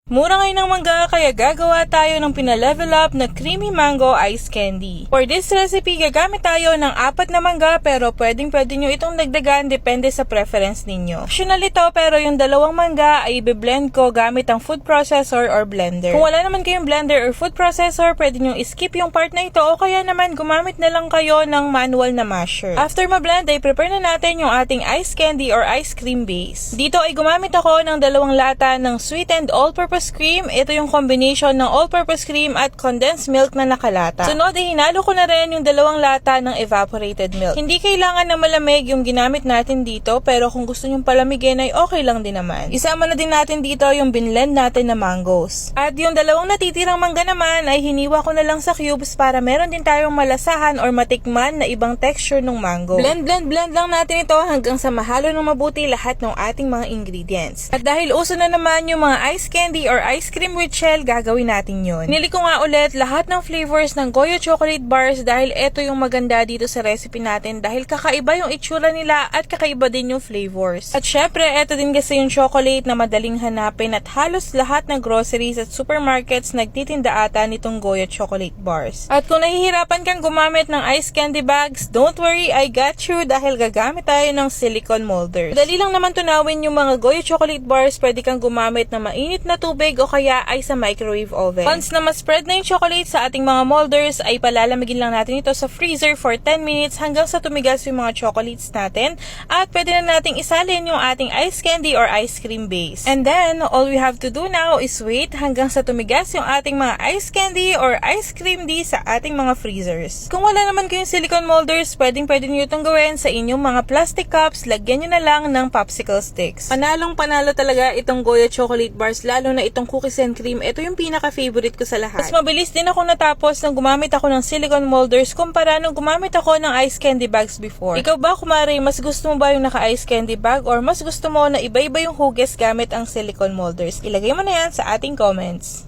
Mura ngayon ng mangga kaya gagawa tayo ng pinalevel up na creamy mango ice candy. For this recipe, gagamit tayo ng 4 na mangga pero pwede nyo itong dagdagan depende sa preference ninyo. Optional ito pero yung 2 mangga ay i-blend ko gamit ang food processor or blender. Kung wala naman kayong blender or food processor, pwede nyo skip yung part na ito o kaya naman gumamit na lang kayo ng manual na masher. After ma-blend ay prepare na natin yung ating ice candy or ice cream base. Dito ay gumamit ako ng 2 lata ng sweetened all-purpose cream. Ito yung combination ng all-purpose cream at condensed milk na nakalata. Sunod, hinalo ko na rin yung 2 lata ng evaporated milk. Hindi kailangan na malamig yung ginamit natin dito, pero kung gusto nyong palamigin ay okay lang din naman. Isama na din natin dito yung binlend natin na mangoes. At yung 2 natitirang mangga naman ay hiniwa ko na lang sa cubes para meron din tayong malasahan or matikman na ibang texture ng mango. Blend lang natin ito hanggang sa mahalo ng mabuti lahat ng ating mga ingredients. At dahil uso na naman yung mga ice candy or ice cream with shell, gagawin natin yun. Nili ko nga ulit lahat ng flavors ng Goyo chocolate bars dahil ito yung maganda dito sa recipe natin dahil kakaiba yung itsura nila at kakaiba din yung flavors. At syempre, ito din kasi yung chocolate na madaling hanapin at halos lahat ng groceries at supermarkets nagtitinda ata nitong Goyo chocolate bars. At kung nahihirapan kang gumamit ng ice candy bags, don't worry, I got you dahil gagamit tayo ng silicone molders. Dali lang naman tunawin yung mga Goyo chocolate bars, pwede kang gumamit ng mainit na tubig o kaya ay sa microwave oven. Once na ma-spread na yung chocolate sa ating mga molders, ay palalamigin lang natin ito sa freezer for 10 minutes hanggang sa tumigas yung mga chocolates natin at pwede na nating isalin yung ating ice candy or ice cream base. And then, all we have to do now is wait hanggang sa tumigas yung ating mga ice candy or ice cream sa ating mga freezers. Kung wala naman kayong silicone molders, pwede nyo itong gawin sa inyong mga plastic cups, lagyan nyo na lang ng popsicle sticks. Panalo talaga itong Goyo chocolate bars, lalo na itong cookies and cream. Ito yung pinaka-favorite ko sa lahat. Mas mabilis din ako natapos nang gumamit ako ng silicone molders kumpara nung gumamit ako ng ice candy bags before. Ikaw ba, kumare, mas gusto mo ba yung naka-ice candy bag or mas gusto mo na iba-iba yung hugis gamit ang silicone molders? Ilagay mo na yan sa ating comments.